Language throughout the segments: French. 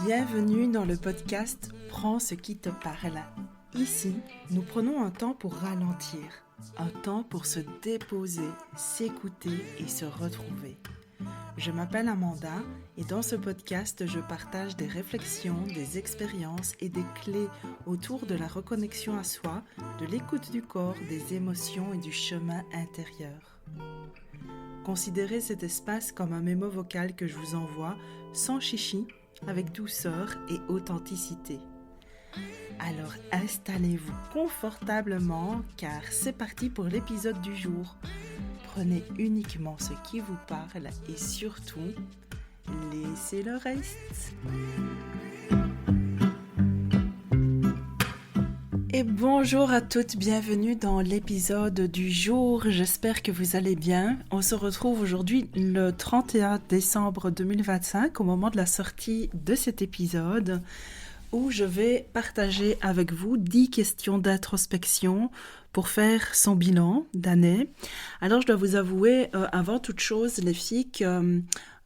Bienvenue dans le podcast Prends ce qui te parle. Ici, nous prenons un temps pour ralentir, un temps pour se déposer, s'écouter et se retrouver. Je m'appelle Amanda et dans ce podcast, je partage des réflexions, des expériences et des clés autour de la reconnexion à soi, de l'écoute du corps, des émotions et du chemin intérieur. Considérez cet espace comme un mémo vocal que je vous envoie sans chichi, avec douceur et authenticité. Alors installez-vous confortablement car c'est parti pour l'épisode du jour. Prenez uniquement ce qui vous parle et surtout, laissez le reste. Et bonjour à toutes, bienvenue dans l'épisode du jour, j'espère que vous allez bien. On se retrouve aujourd'hui le 31 décembre 2025 au moment de la sortie de cet épisode où je vais partager avec vous 10 questions d'introspection pour faire son bilan d'année. Alors je dois vous avouer avant toute chose les filles que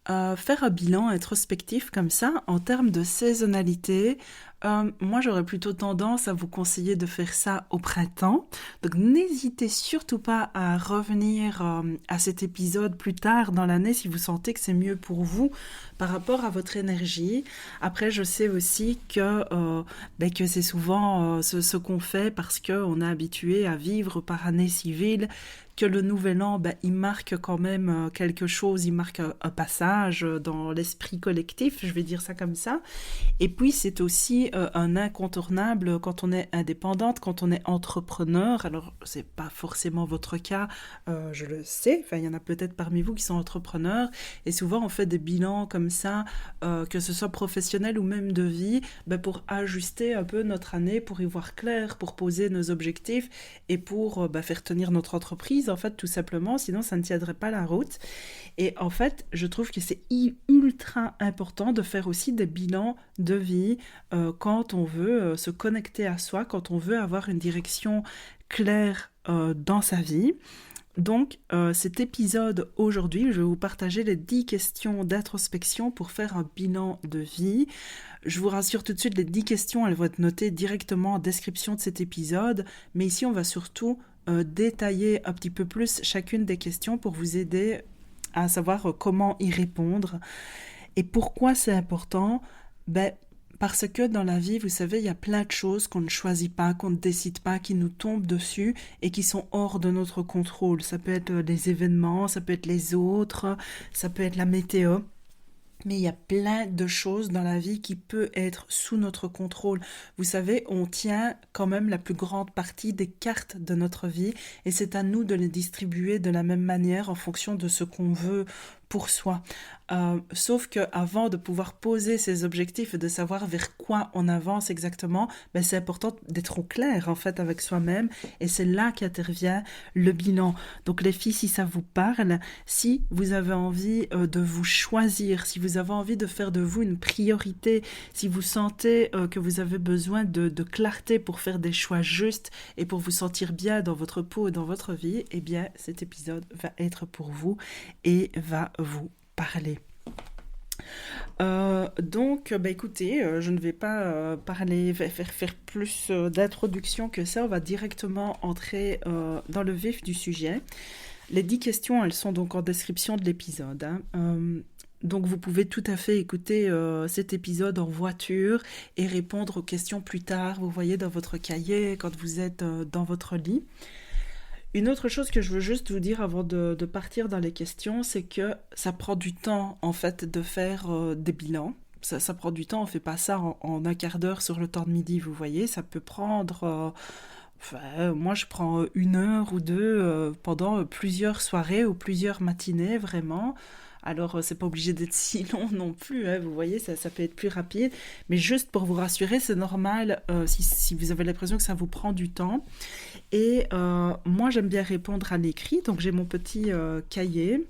faire un bilan introspectif comme ça en termes de saisonnalité, moi j'aurais plutôt tendance à vous conseiller de faire ça au printemps. Donc n'hésitez surtout pas à revenir à cet épisode plus tard dans l'année si vous sentez que c'est mieux pour vous par rapport à votre énergie. Après je sais aussi que c'est souvent ce qu'on fait parce qu'on est habitué à vivre par année civile, que le nouvel an, il marque quand même quelque chose, il marque un passage dans l'esprit collectif, je vais dire ça comme ça. Et puis c'est aussi un incontournable quand on est indépendante, quand on est entrepreneur. Alors c'est pas forcément votre cas, je le sais, enfin il y en a peut-être parmi vous qui sont entrepreneurs, et souvent on fait des bilans comme ça, que ce soit professionnel ou même de vie, pour ajuster un peu notre année, pour y voir clair, pour poser nos objectifs et pour faire tenir notre entreprise, en fait, tout simplement, sinon ça ne tiendrait pas la route. Et en fait, je trouve que c'est ultra important de faire aussi des bilans de vie quand on veut se connecter à soi, quand on veut avoir une direction claire dans sa vie. Donc, cet épisode aujourd'hui, je vais vous partager les 10 questions d'introspection pour faire un bilan de vie. Je vous rassure tout de suite, les 10 questions, elles vont être notées directement en description de cet épisode, mais ici, on va surtout détailler un petit peu plus chacune des questions pour vous aider à savoir comment y répondre. Et pourquoi c'est important ? Parce que dans la vie, vous savez, il y a plein de choses qu'on ne choisit pas, qu'on ne décide pas, qui nous tombent dessus et qui sont hors de notre contrôle. Ça peut être les événements, ça peut être les autres, ça peut être la météo. Mais il y a plein de choses dans la vie qui peuvent être sous notre contrôle. Vous savez, on tient quand même la plus grande partie des cartes de notre vie et c'est à nous de les distribuer de la même manière en fonction de ce qu'on veut pour soi. Sauf qu'avant de pouvoir poser ses objectifs et de savoir vers quoi on avance exactement, c'est important d'être au clair en fait avec soi-même et c'est là qu'intervient le bilan. Donc les filles, si ça vous parle, si vous avez envie de vous choisir, si vous avez envie de faire de vous une priorité, si vous sentez que vous avez besoin de clarté pour faire des choix justes et pour vous sentir bien dans votre peau et dans votre vie, eh bien cet épisode va être pour vous et va vous parler. Écoutez, je ne vais pas faire plus d'introduction que ça, on va directement entrer dans le vif du sujet. Les 10 questions, elles sont donc en description de l'épisode. Donc vous pouvez tout à fait écouter cet épisode en voiture et répondre aux questions plus tard, vous voyez, dans votre cahier, quand vous êtes dans votre lit. Une autre chose que je veux juste vous dire avant de partir dans les questions, c'est que ça prend du temps en fait de faire des bilans. Ça prend du temps, on ne fait pas ça en un quart d'heure sur le temps de midi, vous voyez. Ça peut prendre, moi je prends 1 heure ou 2 pendant plusieurs soirées ou plusieurs matinées vraiment. Alors, c'est pas obligé d'être si long non plus, hein, vous voyez, ça peut être plus rapide. Mais juste pour vous rassurer, c'est normal si vous avez l'impression que ça vous prend du temps. Et moi, j'aime bien répondre à l'écrit, donc j'ai mon petit cahier.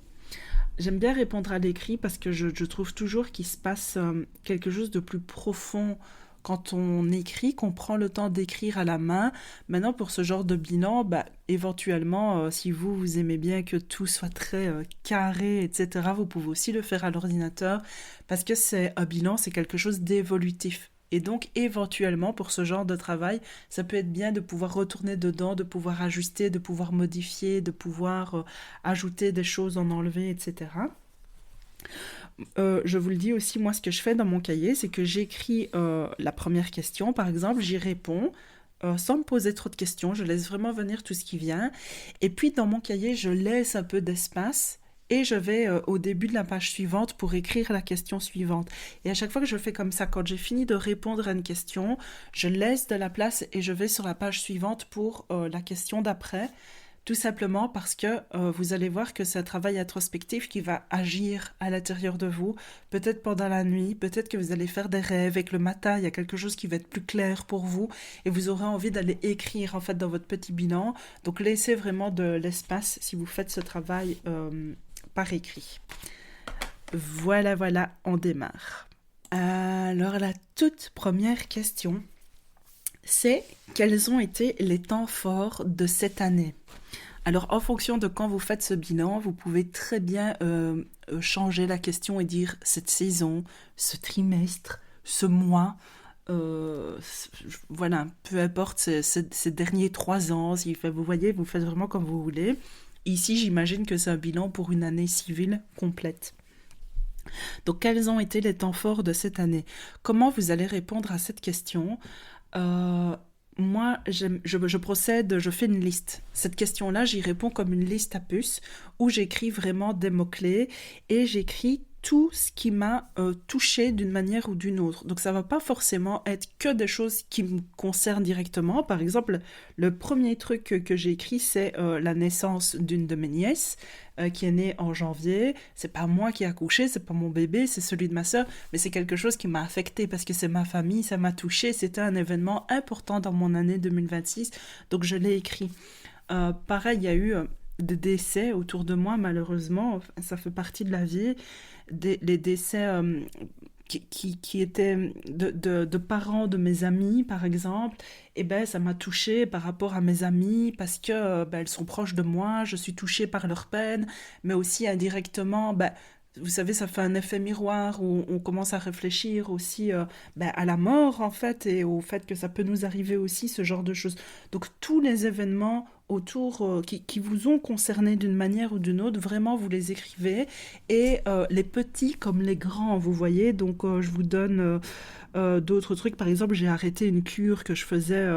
J'aime bien répondre à l'écrit parce que je trouve toujours qu'il se passe quelque chose de plus profond quand on écrit, qu'on prend le temps d'écrire à la main. Maintenant, pour ce genre de bilan, éventuellement, si vous aimez bien que tout soit très carré, etc., vous pouvez aussi le faire à l'ordinateur parce que c'est un bilan, c'est quelque chose d'évolutif. Et donc, éventuellement, pour ce genre de travail, ça peut être bien de pouvoir retourner dedans, de pouvoir ajuster, de pouvoir modifier, de pouvoir ajouter des choses, en enlever, etc. Je vous le dis aussi, moi, ce que je fais dans mon cahier, c'est que j'écris la première question, par exemple, j'y réponds sans me poser trop de questions, je laisse vraiment venir tout ce qui vient. Et puis, dans mon cahier, je laisse un peu d'espace et je vais au début de la page suivante pour écrire la question suivante. Et à chaque fois que je fais comme ça, quand j'ai fini de répondre à une question, je laisse de la place et je vais sur la page suivante pour la question d'après. Tout simplement parce que vous allez voir que c'est un travail introspectif qui va agir à l'intérieur de vous, peut-être pendant la nuit, peut-être que vous allez faire des rêves et que le matin, il y a quelque chose qui va être plus clair pour vous et vous aurez envie d'aller écrire en fait dans votre petit bilan. Donc laissez vraiment de l'espace si vous faites ce travail par écrit. Voilà, on démarre. Alors la toute première question, c'est quels ont été les temps forts de cette année ? Alors, en fonction de quand vous faites ce bilan, vous pouvez très bien changer la question et dire cette saison, ce trimestre, ce mois, voilà, peu importe ces derniers 3 ans, vous voyez, vous faites vraiment comme vous voulez. Ici, j'imagine que c'est un bilan pour une année civile complète. Donc, quels ont été les temps forts de cette année ? Comment vous allez répondre à cette question ? Moi, je procède, je fais une liste. Cette question-là, j'y réponds comme une liste à puces où j'écris vraiment des mots-clés et j'écris tout ce qui m'a touché d'une manière ou d'une autre. Donc ça ne va pas forcément être que des choses qui me concernent directement. Par exemple, le premier truc que j'ai écrit, c'est la naissance d'une de mes nièces qui est née en janvier. C'est pas moi qui ai accouché, c'est pas mon bébé, c'est celui de ma sœur, mais c'est quelque chose qui m'a affectée parce que c'est ma famille, ça m'a touchée. C'était un événement important dans mon année 2026, donc je l'ai écrit. Pareil, il y a eu des décès autour de moi, malheureusement, ça fait partie de la vie. Les décès qui étaient de parents de mes amis, par exemple, et ça m'a touchée par rapport à mes amis parce que elles sont proches de moi, je suis touchée par leur peine, mais aussi indirectement, vous savez, ça fait un effet miroir où on commence à réfléchir aussi à la mort, en fait, et au fait que ça peut nous arriver aussi, ce genre de choses. Donc, tous les événements autour qui vous ont concerné d'une manière ou d'une autre, vraiment, vous les écrivez. Et les petits comme les grands, vous voyez. Donc, je vous donne d'autres trucs. Par exemple, j'ai arrêté une cure que je faisais...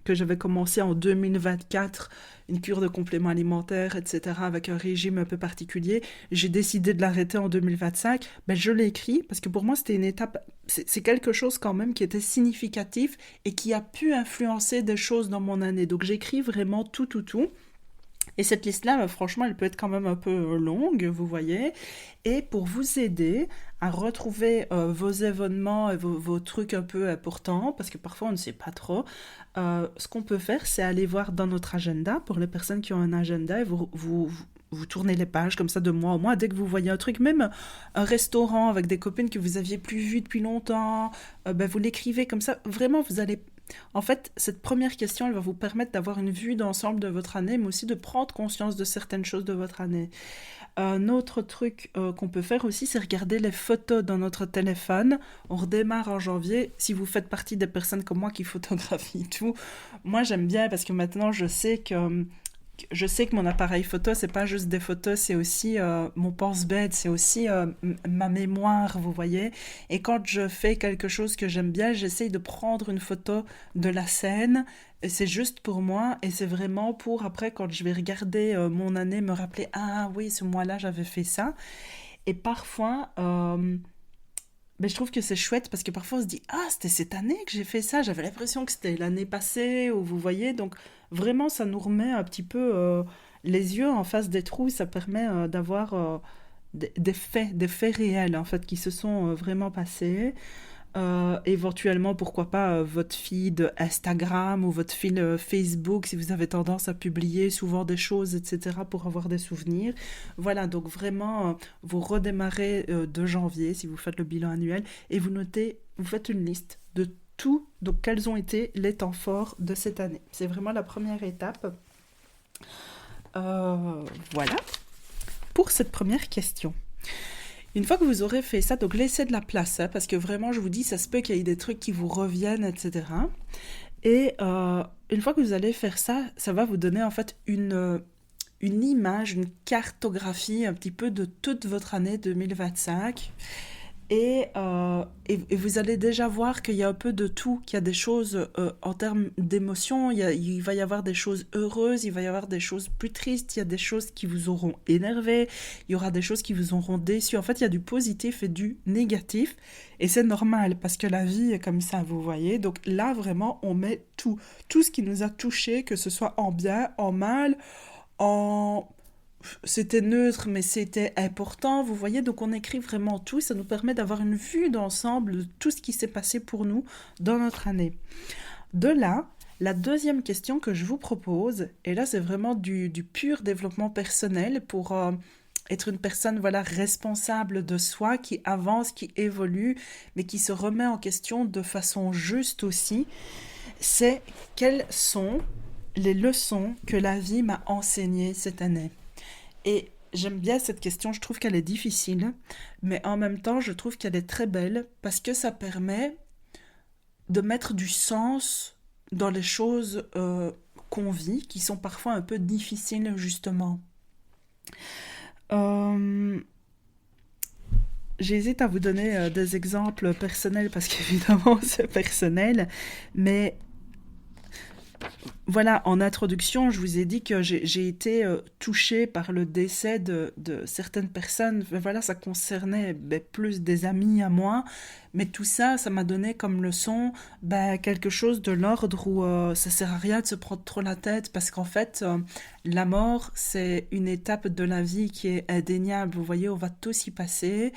que j'avais commencé en 2024, une cure de compléments alimentaires, etc., avec un régime un peu particulier. J'ai décidé de l'arrêter en 2025. Je l'ai écrit parce que pour moi, c'était une étape, c'est quelque chose quand même qui était significatif et qui a pu influencer des choses dans mon année. Donc j'écris vraiment tout. Et cette liste-là, franchement, elle peut être quand même un peu longue, vous voyez. Et pour vous aider à retrouver vos événements et vos trucs un peu importants, parce que parfois on ne sait pas trop, ce qu'on peut faire, c'est aller voir dans notre agenda, pour les personnes qui ont un agenda, et vous tournez les pages comme ça de mois en mois, dès que vous voyez un truc, même un restaurant avec des copines que vous aviez plus vues depuis longtemps, vous l'écrivez comme ça, vraiment vous allez... En fait, cette première question, elle va vous permettre d'avoir une vue d'ensemble de votre année, mais aussi de prendre conscience de certaines choses de votre année. Un autre truc qu'on peut faire aussi, c'est regarder les photos dans notre téléphone. On redémarre en janvier. Si vous faites partie des personnes comme moi qui photographient tout, moi j'aime bien parce que maintenant je sais que mon appareil photo, c'est pas juste des photos, c'est aussi mon pense-bête, c'est aussi ma mémoire, vous voyez. Et quand je fais quelque chose que j'aime bien, j'essaye de prendre une photo de la scène. Et c'est juste pour moi et c'est vraiment pour après, quand je vais regarder mon année, me rappeler « Ah oui, ce mois-là, j'avais fait ça ». Et parfois... je trouve que c'est chouette parce que parfois on se dit « Ah, c'était cette année que j'ai fait ça, j'avais l'impression que c'était l'année passée » ou vous voyez, donc vraiment ça nous remet un petit peu les yeux en face des trous, ça permet d'avoir des faits réels en fait qui se sont vraiment passés. Éventuellement, pourquoi pas votre feed Instagram ou votre feed Facebook si vous avez tendance à publier souvent des choses, etc. pour avoir des souvenirs. Voilà, donc vraiment, vous redémarrez de janvier si vous faites le bilan annuel et vous notez, vous faites une liste de tout, donc quels ont été les temps forts de cette année. C'est vraiment la première étape. Voilà pour cette première question. Une fois que vous aurez fait ça, donc laissez de la place, hein, parce que vraiment, je vous dis, ça se peut qu'il y ait des trucs qui vous reviennent, etc. Et une fois que vous allez faire ça, ça va vous donner en fait une image, une cartographie un petit peu de toute votre année 2025. Et vous allez déjà voir qu'il y a un peu de tout, qu'il y a des choses en termes d'émotions, il va y avoir des choses heureuses, il va y avoir des choses plus tristes, il y a des choses qui vous auront énervé, il y aura des choses qui vous auront déçu. En fait, il y a du positif et du négatif, et c'est normal parce que la vie est comme ça, vous voyez. Donc là, vraiment, on met tout ce qui nous a touchés, que ce soit en bien, en mal, en c'était neutre, mais c'était important, vous voyez, donc on écrit vraiment tout, ça nous permet d'avoir une vue d'ensemble de tout ce qui s'est passé pour nous dans notre année. De là, la deuxième question que je vous propose, et là c'est vraiment du pur développement personnel pour être une personne voilà, responsable de soi, qui avance, qui évolue, mais qui se remet en question de façon juste aussi, c'est quelles sont les leçons que la vie m'a enseignées cette année. Et j'aime bien cette question, je trouve qu'elle est difficile, mais en même temps, je trouve qu'elle est très belle parce que ça permet de mettre du sens dans les choses qu'on vit, qui sont parfois un peu difficiles, justement. Euh, J'hésite à vous donner des exemples personnels parce qu'évidemment, c'est personnel, mais voilà, en introduction, je vous ai dit que j'ai été touchée par le décès de certaines personnes. Voilà, ça concernait plus des amis à moi, mais tout ça, ça m'a donné comme leçon quelque chose de l'ordre où ça sert à rien de se prendre trop la tête, parce qu'en fait, la mort, c'est une étape de la vie qui est indéniable. Vous voyez, on va tous y passer.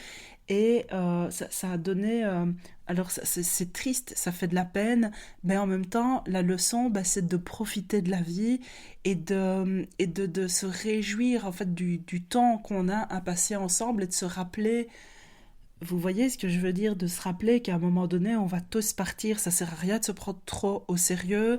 Et ça a donné... alors c'est triste, ça fait de la peine, mais en même temps, la leçon, c'est de profiter de la vie et de se réjouir en fait du temps qu'on a à passer ensemble et de se rappeler, vous voyez ce que je veux dire, de se rappeler qu'à un moment donné, on va tous partir, ça sert à rien de se prendre trop au sérieux,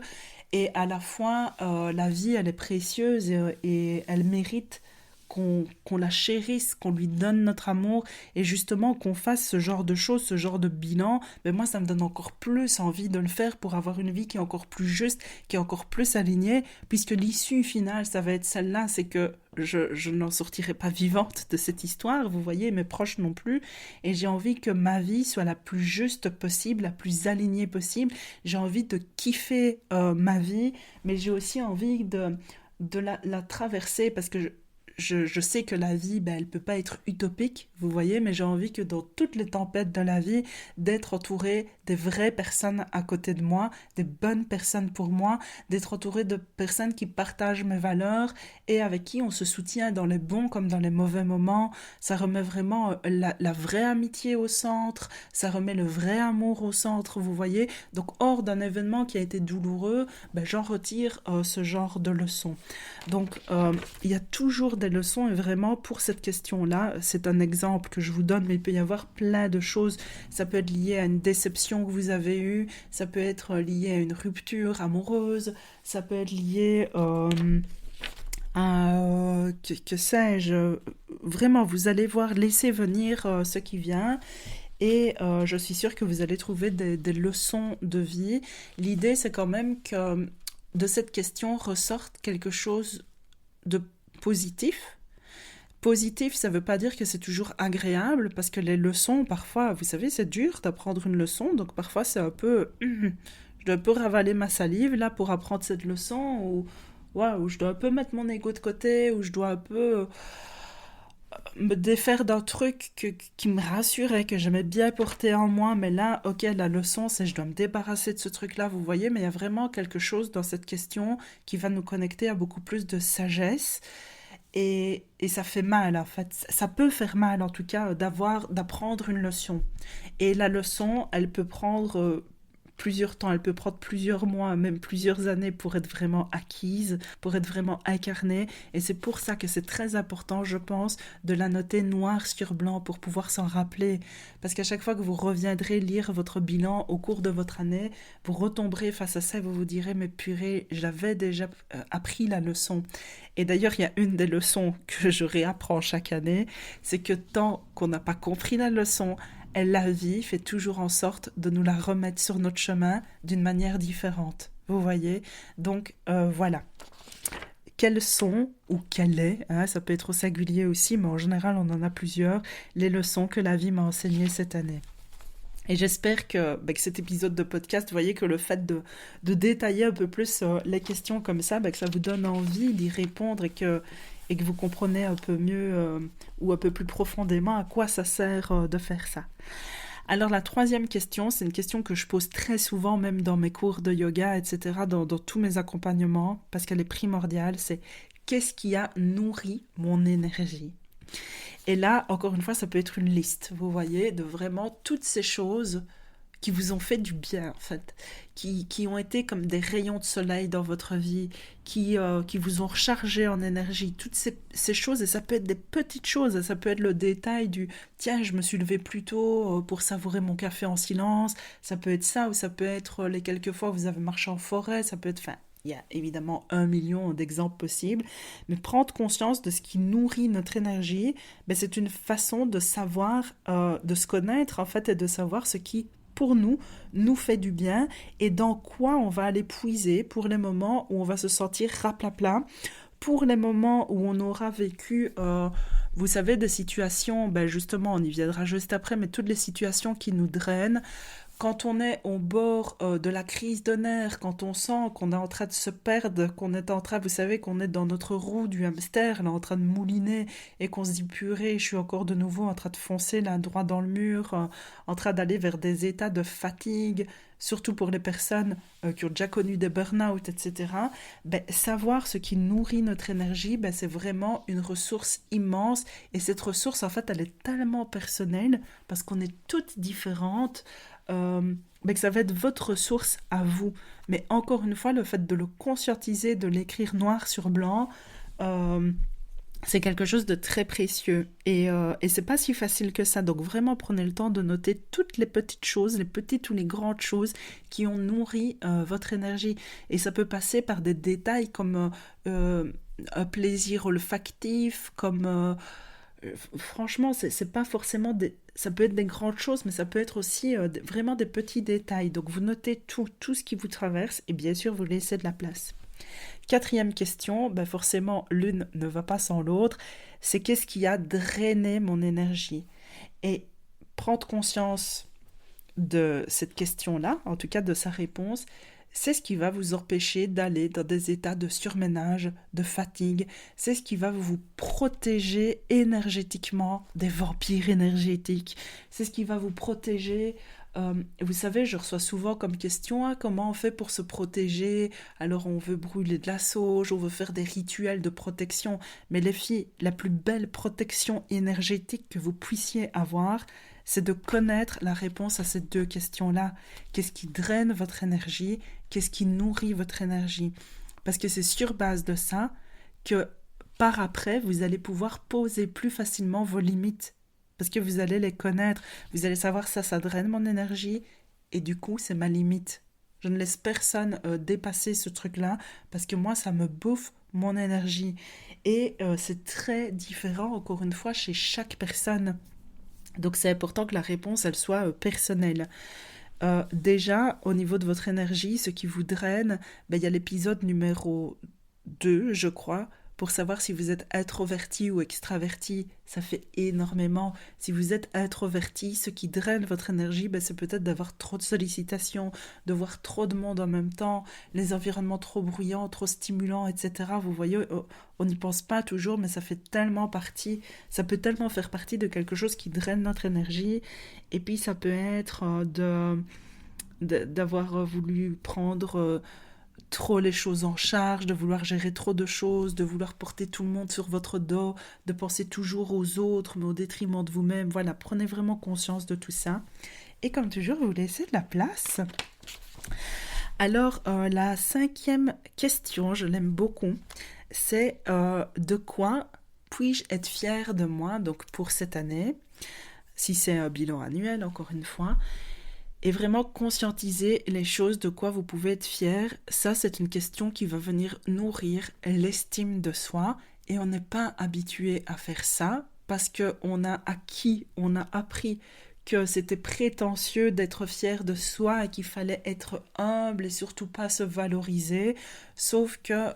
et à la fois, la vie, elle est précieuse et elle mérite qu'on la chérisse, qu'on lui donne notre amour, et justement qu'on fasse ce genre de choses, ce genre de bilan. Mais moi, ça me donne encore plus envie de le faire pour avoir une vie qui est encore plus juste, qui est encore plus alignée, puisque l'issue finale, ça va être celle-là, c'est que je n'en sortirai pas vivante de cette histoire, vous voyez, mes proches non plus, et j'ai envie que ma vie soit la plus juste possible, la plus alignée possible. J'ai envie de kiffer ma vie, mais j'ai aussi envie de la traverser, parce que je sais que la vie, elle peut pas être utopique, vous voyez, mais j'ai envie que dans toutes les tempêtes de la vie, d'être entouré des vraies personnes à côté de moi, des bonnes personnes pour moi, d'être entouré de personnes qui partagent mes valeurs et avec qui on se soutient dans les bons comme dans les mauvais moments. Ça remet vraiment la vraie amitié au centre, ça remet le vrai amour au centre, vous voyez. Donc hors d'un événement qui a été douloureux, j'en retire ce genre de leçons. Donc il y a toujours des leçons, et vraiment pour cette question-là, c'est un exemple que je vous donne, mais il peut y avoir plein de choses. Ça peut être lié à une déception que vous avez eue, ça peut être lié à une rupture amoureuse, ça peut être lié à, que sais-je, vraiment, vous allez voir, laisser venir ce qui vient. Et je suis sûre que vous allez trouver des leçons de vie. L'idée, c'est quand même que de cette question ressorte quelque chose de positif. Positif, ça ne veut pas dire que c'est toujours agréable, parce que les leçons, parfois, vous savez, c'est dur d'apprendre une leçon, donc parfois c'est un peu... je dois un peu ravaler ma salive, là, pour apprendre cette leçon, ou je dois un peu mettre mon ego de côté, ou je dois un peu me défaire d'un truc qui me rassurait, que j'aimais bien porter en moi, mais là, ok, la leçon, c'est je dois me débarrasser de ce truc-là, vous voyez, mais il y a vraiment quelque chose dans cette question qui va nous connecter à beaucoup plus de sagesse, et ça fait mal, en fait. Ça peut faire mal, en tout cas, d'apprendre une leçon. Et la leçon, elle peut prendre plusieurs temps, elle peut prendre plusieurs mois, même plusieurs années pour être vraiment acquise, pour être vraiment incarnée. Et c'est pour ça que c'est très important, je pense, de la noter noir sur blanc pour pouvoir s'en rappeler. Parce qu'à chaque fois que vous reviendrez lire votre bilan au cours de votre année, vous retomberez face à ça et vous vous direz, mais purée, j'avais déjà appris la leçon. Et d'ailleurs, il y a une des leçons que je réapprends chaque année, c'est que tant qu'on n'a pas compris la leçon, la vie fait toujours en sorte de nous la remettre sur notre chemin d'une manière différente. Vous voyez? Donc, voilà. Quelles sont, ou quelle est, hein, ça peut être au singulier aussi, mais en général on en a plusieurs, les leçons que la vie m'a enseignées cette année. Et j'espère que cet épisode de podcast, vous voyez que le fait de détailler un peu plus les questions comme ça, que ça vous donne envie d'y répondre et que vous comprenez un peu mieux ou un peu plus profondément à quoi ça sert de faire ça. Alors la troisième question, c'est une question que je pose très souvent, même dans mes cours de yoga, etc., dans tous mes accompagnements, parce qu'elle est primordiale, c'est qu'est-ce qui a nourri mon énergie ? Et là, encore une fois, ça peut être une liste, vous voyez, de vraiment toutes ces choses qui vous ont fait du bien, en fait, qui ont été comme des rayons de soleil dans votre vie, qui vous ont rechargé en énergie, toutes ces choses, et ça peut être des petites choses, ça peut être le détail du « tiens, je me suis levé plus tôt pour savourer mon café en silence », ça peut être ça, ou ça peut être les quelques fois où vous avez marché en forêt, ça peut être... Enfin, il y a évidemment 1 million d'exemples possibles, mais prendre conscience de ce qui nourrit notre énergie, c'est une façon de savoir, de se connaître en fait, et de savoir ce qui, pour nous fait du bien, et dans quoi on va aller puiser pour les moments où on va se sentir raplapla, pour les moments où on aura vécu, vous savez, des situations, justement, on y viendra juste après, mais toutes les situations qui nous drainent. Quand on est au bord de la crise de nerfs, quand on sent qu'on est en train de se perdre, qu'on est en train, vous savez, qu'on est dans notre roue du hamster, là, en train de mouliner, et qu'on se dit purée, je suis encore de nouveau en train de foncer là droit dans le mur, en train d'aller vers des états de fatigue, surtout pour les personnes qui ont déjà connu des burn-out, etc. Savoir ce qui nourrit notre énergie, c'est vraiment une ressource immense, et cette ressource, en fait, elle est tellement personnelle, parce qu'on est toutes différentes, que ça va être votre ressource à vous. Mais encore une fois, le fait de le conscientiser, de l'écrire noir sur blanc, c'est quelque chose de très précieux. Et c'est pas si facile que ça. Donc vraiment, prenez le temps de noter toutes les petites choses, les petites ou les grandes choses qui ont nourri votre énergie. Et ça peut passer par des détails comme un plaisir olfactif, comme... franchement, c'est pas forcément ça peut être des grandes choses, mais ça peut être aussi vraiment des petits détails. Donc vous notez tout ce qui vous traverse, et bien sûr vous laissez de la place. Quatrième question, forcément l'une ne va pas sans l'autre, c'est qu'est-ce qui a drainé mon énergie ? Et prendre conscience de cette question-là, en tout cas de sa réponse, c'est ce qui va vous empêcher d'aller dans des états de surménage, de fatigue. C'est ce qui va vous protéger énergétiquement des vampires énergétiques. C'est ce qui va vous protéger. Vous savez, je reçois souvent comme question comment on fait pour se protéger. Alors on veut brûler de la sauge, on veut faire des rituels de protection. Mais les filles, la plus belle protection énergétique que vous puissiez avoir, c'est de connaître la réponse à ces deux questions-là. Qu'est-ce qui draine votre énergie ? Qu'est-ce qui nourrit votre énergie ? Parce que c'est sur base de ça que par après, vous allez pouvoir poser plus facilement vos limites. Parce que vous allez les connaître. Vous allez savoir ça draine mon énergie et du coup, c'est ma limite. Je ne laisse personne dépasser ce truc-là parce que moi, ça me bouffe mon énergie. Et c'est très différent, encore une fois, chez chaque personne. Donc c'est important que la réponse, elle soit personnelle. Déjà, au niveau de votre énergie, ce qui vous draine, il y a l'épisode numéro 2, je crois, pour savoir si vous êtes introverti ou extraverti. Ça fait énormément. Si vous êtes introverti, ce qui draine votre énergie, c'est peut-être d'avoir trop de sollicitations, de voir trop de monde en même temps, les environnements trop bruyants, trop stimulants, etc. Vous voyez, on n'y pense pas toujours, mais ça fait tellement partie, ça peut tellement faire partie de quelque chose qui draine notre énergie. Et puis ça peut être d'avoir voulu prendre... trop les choses en charge, de vouloir gérer trop de choses, de vouloir porter tout le monde sur votre dos, de penser toujours aux autres, mais au détriment de vous-même. Voilà, prenez vraiment conscience de tout ça. Et comme toujours, vous laissez de la place. Alors, la cinquième question, je l'aime beaucoup, c'est de quoi puis-je être fière de moi, donc pour cette année, si c'est un bilan annuel, encore une fois, et vraiment conscientiser les choses de quoi vous pouvez être fier. Ça, c'est une question qui va venir nourrir l'estime de soi, et on n'est pas habitué à faire ça parce qu'on a acquis, on a appris que c'était prétentieux d'être fier de soi et qu'il fallait être humble et surtout pas se valoriser. Sauf que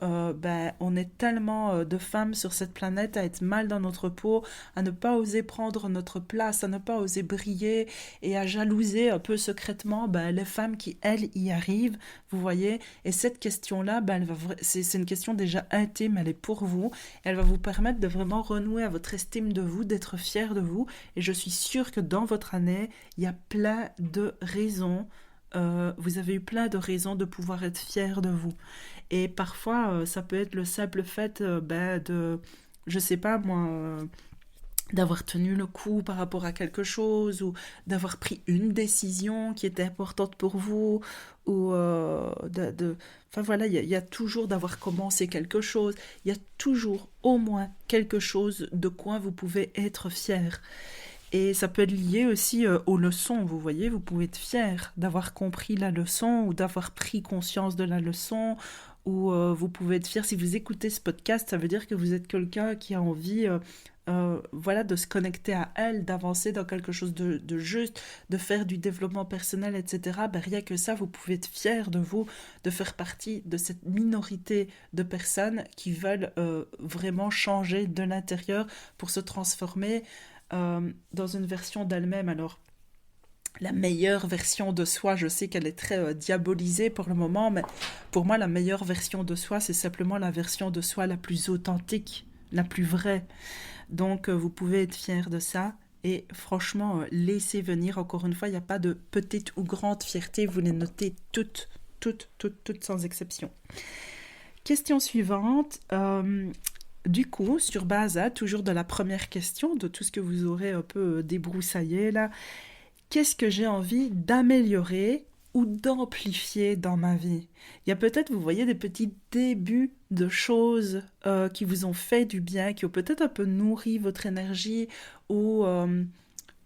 on est tellement de femmes sur cette planète à être mal dans notre peau, à ne pas oser prendre notre place, à ne pas oser briller et à jalouser un peu secrètement les femmes qui, elles, y arrivent, vous voyez. Et cette question-là, c'est une question déjà intime, elle est pour vous. Elle va vous permettre de vraiment renouer à votre estime de vous, d'être fier de vous. Et je suis sûre que dans votre année, il y a plein de raisons. Vous avez eu plein de raisons de pouvoir être fier de vous. Et parfois, ça peut être le simple fait je sais pas moi, d'avoir tenu le coup par rapport à quelque chose, ou d'avoir pris une décision qui était importante pour vous, ou enfin voilà, il y a toujours d'avoir commencé quelque chose, il y a toujours au moins quelque chose de quoi vous pouvez être fier. Et ça peut être lié aussi aux leçons, vous voyez, vous pouvez être fier d'avoir compris la leçon ou d'avoir pris conscience de la leçon, ou vous pouvez être fier si vous écoutez ce podcast, ça veut dire que vous êtes quelqu'un qui a envie voilà, de se connecter à elle, d'avancer dans quelque chose de juste, de faire du développement personnel, etc. Rien que ça, vous pouvez être fier de vous, de faire partie de cette minorité de personnes qui veulent vraiment changer de l'intérieur pour se transformer dans une version d'elle-même. Alors, la meilleure version de soi, je sais qu'elle est très diabolisée pour le moment, mais pour moi, la meilleure version de soi, c'est simplement la version de soi la plus authentique, la plus vraie. Donc, vous pouvez être fier de ça. Et franchement, laissez venir. Encore une fois, il n'y a pas de petite ou grande fierté. Vous les notez toutes, toutes, toutes, toutes sans exception. Question suivante. Du coup, sur base, toujours de la première question, de tout ce que vous aurez un peu débroussaillé là, qu'est-ce que j'ai envie d'améliorer ou d'amplifier dans ma vie? Il y a peut-être, vous voyez, des petits débuts de choses qui vous ont fait du bien, qui ont peut-être un peu nourri votre énergie, ou,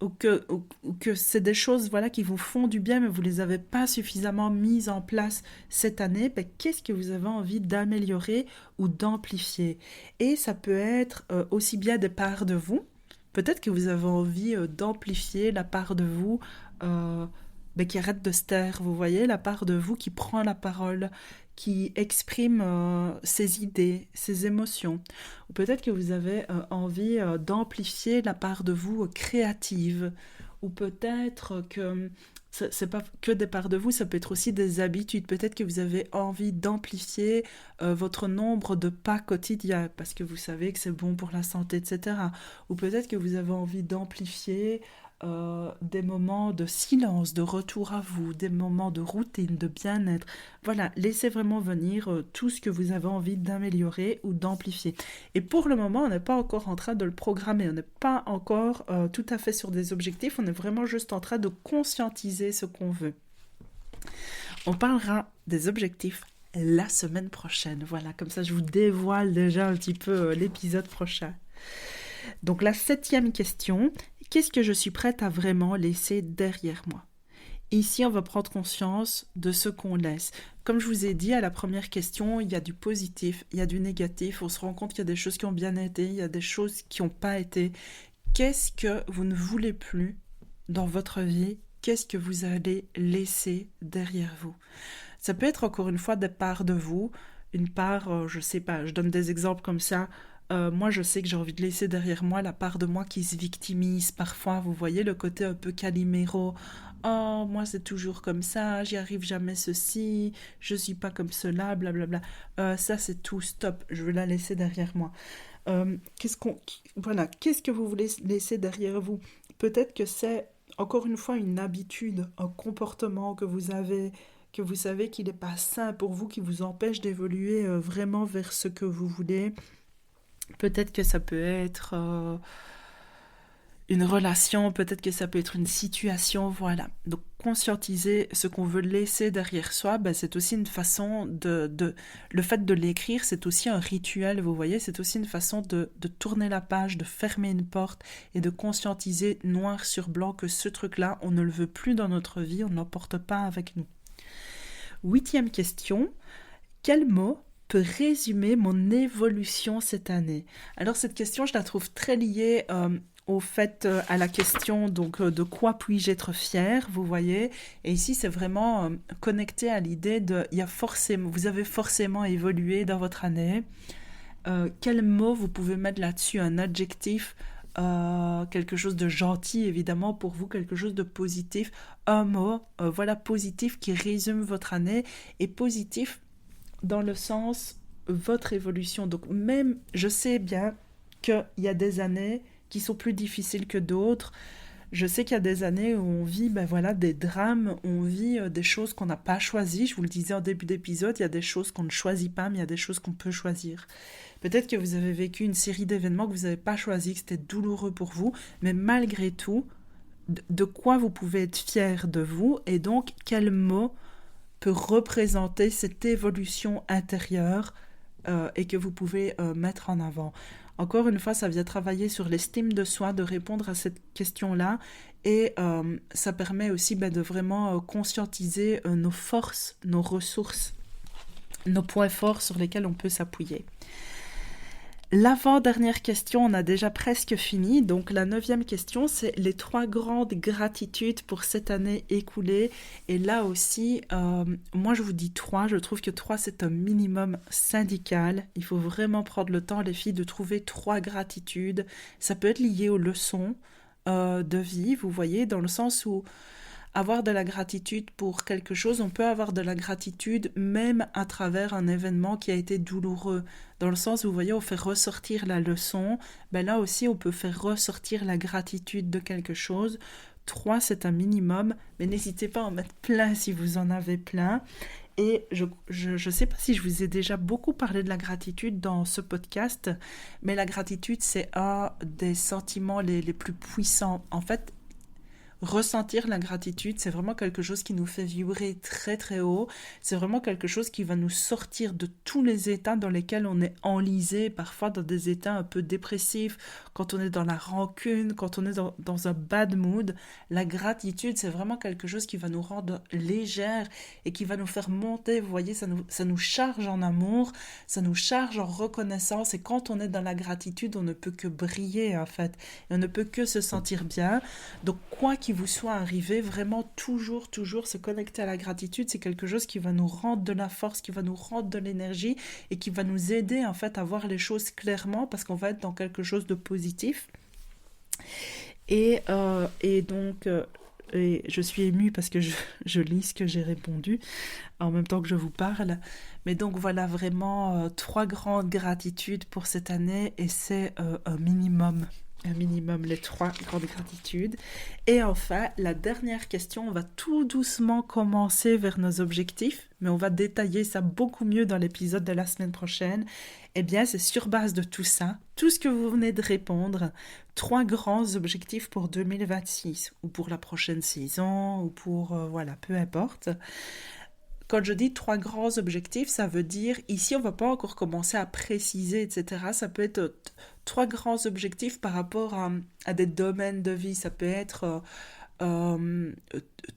ou que c'est des choses voilà, qui vous font du bien, mais vous ne les avez pas suffisamment mises en place cette année. Qu'est-ce que vous avez envie d'améliorer ou d'amplifier? Et ça peut être aussi bien des parts de vous. Peut-être que vous avez envie d'amplifier la part de vous qui arrête de se taire, vous voyez, la part de vous qui prend la parole, qui exprime ses idées, ses émotions. Ou peut-être que vous avez envie d'amplifier la part de vous créative. Ou peut-être que c'est pas que des parts de vous, ça peut être aussi des habitudes. Peut-être que vous avez envie d'amplifier votre nombre de pas quotidiens parce que vous savez que c'est bon pour la santé, etc. Ou peut-être que vous avez envie d'amplifier des moments de silence, de retour à vous, des moments de routine, de bien-être. Voilà, laissez vraiment venir tout ce que vous avez envie d'améliorer ou d'amplifier. Et pour le moment, on n'est pas encore en train de le programmer, on n'est pas encore tout à fait sur des objectifs, on est vraiment juste en train de conscientiser ce qu'on veut. On parlera des objectifs la semaine prochaine. Voilà, comme ça je vous dévoile déjà un petit peu l'épisode prochain. Donc la 7e question, qu'est-ce que je suis prête à vraiment laisser derrière moi? Ici, on va prendre conscience de ce qu'on laisse. Comme je vous ai dit à la première question, il y a du positif, il y a du négatif. On se rend compte qu'il y a des choses qui ont bien été, il y a des choses qui n'ont pas été. Qu'est-ce que vous ne voulez plus dans votre vie? Qu'est-ce que vous allez laisser derrière vous? Ça peut être encore une fois des parts de vous, une part, je sais pas, je donne des exemples comme ça. Moi, je sais que j'ai envie de laisser derrière moi la part de moi qui se victimise parfois. Vous voyez le côté un peu Calimero. Oh, moi, c'est toujours comme ça, j'y arrive jamais ceci, je suis pas comme cela, blablabla. Ça, c'est tout, stop, je veux la laisser derrière moi. Qu'est-ce que vous voulez laisser derrière vous? Peut-être que c'est, encore une fois, une habitude, un comportement que vous savez qu'il n'est pas sain pour vous, qui vous empêche d'évoluer vraiment vers ce que vous voulez. Peut-être que ça peut être une relation, peut-être que ça peut être une situation, voilà. Donc conscientiser ce qu'on veut laisser derrière soi, ben, c'est aussi une façon le fait de l'écrire, c'est aussi un rituel, vous voyez, c'est aussi une façon de tourner la page, de fermer une porte et de conscientiser noir sur blanc que ce truc-là, on ne le veut plus dans notre vie, on ne l'emporte pas avec nous. 8e question, quel mot peut résumer mon évolution cette année? Alors cette question, je la trouve très liée au fait, à la question donc de quoi puis-je être fier, vous voyez. Et ici, c'est vraiment connecté à l'idée de, vous avez forcément évolué dans votre année. Quel mot vous pouvez mettre là-dessus? Un adjectif, quelque chose de gentil évidemment pour vous, quelque chose de positif. Un mot, voilà, positif qui résume votre année. Et positif dans le sens votre évolution. Donc même, je sais bien qu'il y a des années qui sont plus difficiles que d'autres. Je sais qu'il y a des années où on vit des drames, on vit des choses qu'on n'a pas choisies. Je vous le disais en début d'épisode, il y a des choses qu'on ne choisit pas, mais il y a des choses qu'on peut choisir. Peut-être que vous avez vécu une série d'événements que vous n'avez pas choisis, que c'était douloureux pour vous, mais malgré tout, de quoi vous pouvez être fier de vous, et donc quel mot peut représenter cette évolution intérieure et que vous pouvez mettre en avant. Encore une fois, ça vient travailler sur l'estime de soi, de répondre à cette question-là, et ça permet aussi de vraiment conscientiser nos forces, nos ressources, nos points forts sur lesquels on peut s'appuyer. L'avant-dernière question, on a déjà presque fini. Donc la 9e question, c'est les 3 grandes gratitudes pour cette année écoulée. Et là aussi, moi je vous dis 3. Je trouve que 3 c'est un minimum syndical. Il faut vraiment prendre le temps, les filles, de trouver 3 gratitudes. Ça peut être lié aux leçons de vie, vous voyez, dans le sens où avoir de la gratitude pour quelque chose, on peut avoir de la gratitude même à travers un événement qui a été douloureux. Dans le sens où, vous voyez, on fait ressortir la leçon, là aussi on peut faire ressortir la gratitude de quelque chose. 3, c'est un minimum, mais n'hésitez pas à en mettre plein si vous en avez plein. Et je ne sais pas si je vous ai déjà beaucoup parlé de la gratitude dans ce podcast, mais la gratitude, c'est un des sentiments les plus puissants. En fait, ressentir la gratitude, c'est vraiment quelque chose qui nous fait vibrer très très haut. C'est vraiment quelque chose qui va nous sortir de tous les états dans lesquels on est enlisé, parfois dans des états un peu dépressifs, quand on est dans la rancune, quand on est dans un bad mood. La gratitude, c'est vraiment quelque chose qui va nous rendre légère et qui va nous faire monter. Vous voyez, ça nous charge en amour, ça nous charge en reconnaissance. Et quand on est dans la gratitude, on ne peut que briller en fait. Et on ne peut que se sentir bien. Donc quoi qu'il vous soit arrivé, vraiment toujours se connecter à la gratitude, c'est quelque chose qui va nous rendre de la force, qui va nous rendre de l'énergie et qui va nous aider en fait à voir les choses clairement parce qu'on va être dans quelque chose de positif. Et donc et je suis émue parce que je lis ce que j'ai répondu en même temps que je vous parle. Mais donc voilà, vraiment 3 grandes gratitudes pour cette année et c'est un minimum, les 3 grandes gratitudes. Et enfin, la dernière question, on va tout doucement commencer vers nos objectifs, mais on va détailler ça beaucoup mieux dans l'épisode de la semaine prochaine. Eh bien, c'est sur base de tout ça, tout ce que vous venez de répondre, 3 grands objectifs pour 2026, ou pour la prochaine saison, ou pour, peu importe. Quand je dis 3 grands objectifs, ça veut dire, ici on ne va pas encore commencer à préciser, etc. Ça peut être 3 grands objectifs par rapport à des domaines de vie. Ça peut être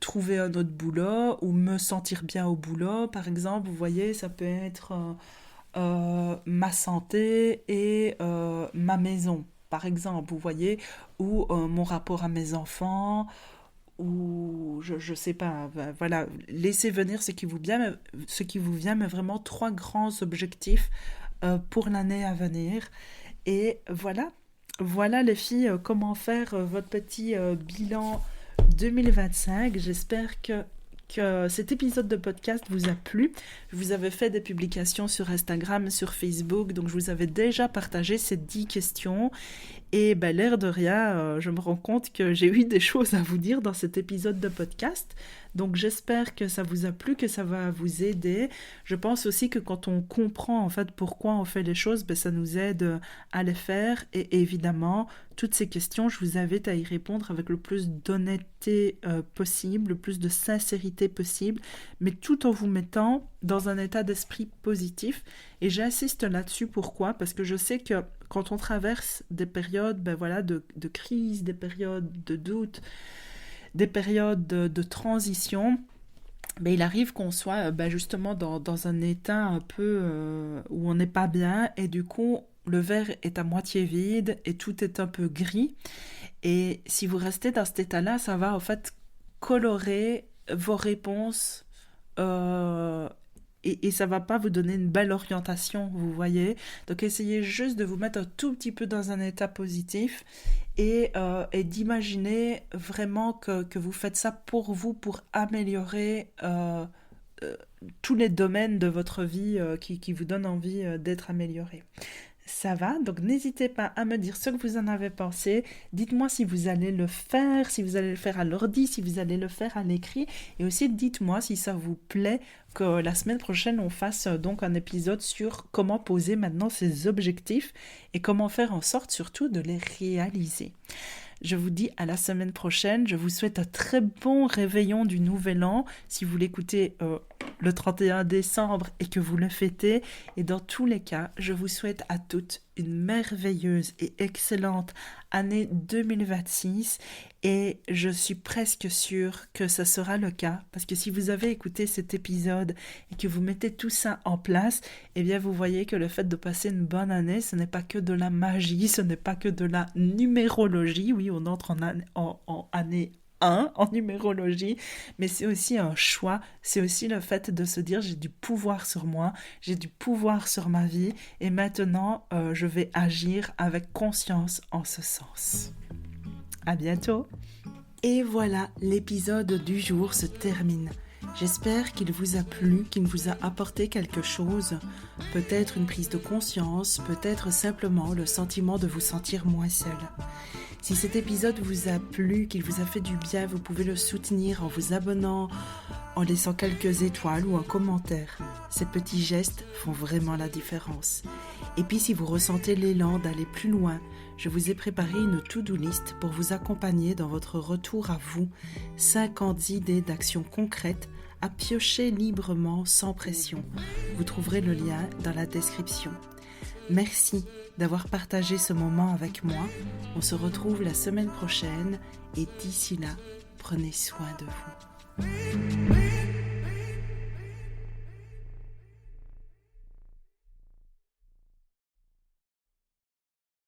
trouver un autre boulot ou me sentir bien au boulot, par exemple. Vous voyez, ça peut être ma santé et ma maison, par exemple, vous voyez, ou mon rapport à mes enfants, ou je sais pas, voilà, laissez venir ce qui vous vient, mais vraiment 3 grands objectifs pour l'année à venir. Et voilà les filles, comment faire votre petit bilan 2025. J'espère que cet épisode de podcast vous a plu. Je vous avais fait des publications sur Instagram, sur Facebook, donc je vous avais déjà partagé ces 10 questions. Et l'air de rien, je me rends compte que j'ai eu des choses à vous dire dans cet épisode de podcast. Donc j'espère que ça vous a plu, que ça va vous aider. Je pense aussi que quand on comprend en fait pourquoi on fait les choses, ça nous aide à les faire. Et évidemment, toutes ces questions, je vous invite à y répondre avec le plus d'honnêteté possible, le plus de sincérité possible, mais tout en vous mettant dans un état d'esprit positif. Et j'insiste là-dessus, pourquoi ? Parce que je sais que quand on traverse des périodes de crise, des périodes de doute, des périodes de transition, il arrive qu'on soit justement dans un état un peu où on n'est pas bien, et du coup le verre est à moitié vide et tout est un peu gris. Et si vous restez dans cet état-là, ça va en fait colorer vos réponses et ça va pas vous donner une belle orientation, vous voyez. Donc essayez juste de vous mettre un tout petit peu dans un état positif et d'imaginer vraiment que vous faites ça pour vous, pour améliorer tous les domaines de votre vie qui vous donnent envie d'être améliorés. Ça va, donc n'hésitez pas à me dire ce que vous en avez pensé. Dites-moi si vous allez le faire, si vous allez le faire à l'ordi, si vous allez le faire à l'écrit. Et aussi dites-moi si ça vous plaît que la semaine prochaine on fasse donc un épisode sur comment poser maintenant ses objectifs et comment faire en sorte surtout de les réaliser. Je vous dis à la semaine prochaine. Je vous souhaite un très bon réveillon du Nouvel An si vous l'écoutez le 31 décembre et que vous le fêtez. Et dans tous les cas, je vous souhaite à toutes une merveilleuse et excellente année 2026. Et je suis presque sûre que ça sera le cas. Parce que si vous avez écouté cet épisode et que vous mettez tout ça en place, eh bien vous voyez que le fait de passer une bonne année, ce n'est pas que de la magie, ce n'est pas que de la numérologie. Oui, on entre en année 1 en numérologie, mais c'est aussi un choix, c'est aussi le fait de se dire j'ai du pouvoir sur moi, j'ai du pouvoir sur ma vie et maintenant je vais agir avec conscience en ce sens. À bientôt. Et voilà, l'épisode du jour se termine. J'espère qu'il vous a plu, qu'il vous a apporté quelque chose, peut-être une prise de conscience, peut-être simplement le sentiment de vous sentir moins seul. Si cet épisode vous a plu, qu'il vous a fait du bien, vous pouvez le soutenir en vous abonnant, en laissant quelques étoiles ou un commentaire. Ces petits gestes font vraiment la différence. Et puis si vous ressentez l'élan d'aller plus loin, je vous ai préparé une to-do list pour vous accompagner dans votre retour à vous. 50 idées d'actions concrètes à piocher librement sans pression. Vous trouverez le lien dans la description. Merci d'avoir partagé ce moment avec moi. On se retrouve la semaine prochaine et d'ici là, prenez soin de vous.